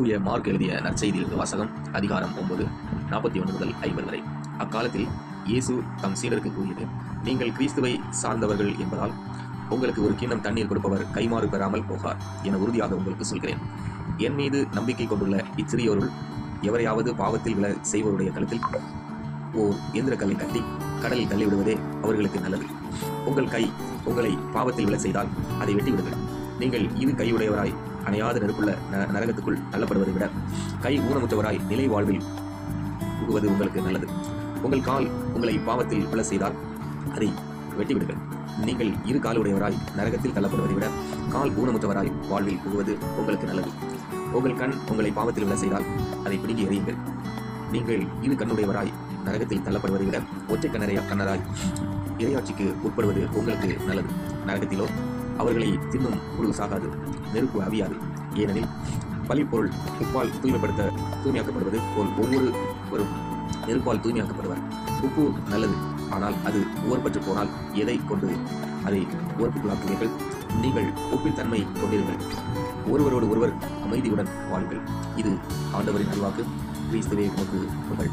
தூய மார்க் எழுதிய நற்செய்தியிலிருந்து வாசகம். அதிகாரம் 9 41 முதல் 50 வரை. அக்காலத்தில் இயேசு தம் சீடருக்கு கூறியது: நீங்கள் கிறிஸ்துவை சார்ந்தவர்கள் என்பதால் உங்களுக்கு ஒரு கிண்ணம் தண்ணீர் கொடுப்பவர் கைமாறு பெறாமல் போகார் என உறுதியாக உங்களுக்கு சொல்கிறேன். என் மீது நம்பிக்கை கொண்டுள்ள இச்சிறியோருள் எவரையாவது பாவத்தில் விழ செய்வோருடைய கழுத்தில் ஓர் எந்திரக்கல்லை கட்டி கடலில் தள்ளிவிடுவதே அவர்களுக்கு நல்லது. உங்கள் கை உங்களை பாவத்தில் விழ செய்தால் அதை வெட்டி விடுங்கள். நீங்கள் இரு கையுடையவராய் அணையாத நெருப்புள்ள நரகத்துக்குள் தள்ளப்படுவதை விட கை ஊனமுற்றவராய் நிலை வாழ்வில் புகுவது உங்களுக்கு நல்லது. உங்கள் கால் உங்களை பாவத்தில் விழ செய்தால் அதை வெட்டிவிடுங்கள். நீங்கள் இரு காலுடையவராய் நரகத்தில் தள்ளப்படுவதை விட கால் ஊனமுற்றவராய் வாழ்வில் புகுவது உங்களுக்கு நல்லது. உங்கள் கண் உங்களை பாவத்தில் விழ செய்தால் அதை பிடுங்கி எறியுங்கள். நீங்கள் இரு கண்ணுடையவராய் நரகத்தில் தள்ளப்படுவதை விட ஒற்றை கண்ணராய் இறையாட்சிக்கு உட்படுவது உங்களுக்கு நல்லது. நரகத்திலோ அவர்களை தின்னும் புழு சாகாது, நெருப்பு அவியாது. ஏனெனில் பழிப்பொருள் உப்பால் தூய்மையாக்கப்படுவது போல் ஒவ்வொருவரும் நெருப்பால் தூய்மையாக்கப்படுவார். உப்பு நல்லது, ஆனால் அது உவர்பற்று போனால் எதை கொண்டு அதை உவர்ப்புக்குள்ளாக்குவீர்கள்? நீங்கள் உப்பின் தன்மை கொண்டிருங்கள். ஒருவரோடு ஒருவர் அமைதியுடன் வாழுங்கள். இது ஆண்டவரின் அருள்வாக்கு. கிறிஸ்துவே உமக்கு புகழ்.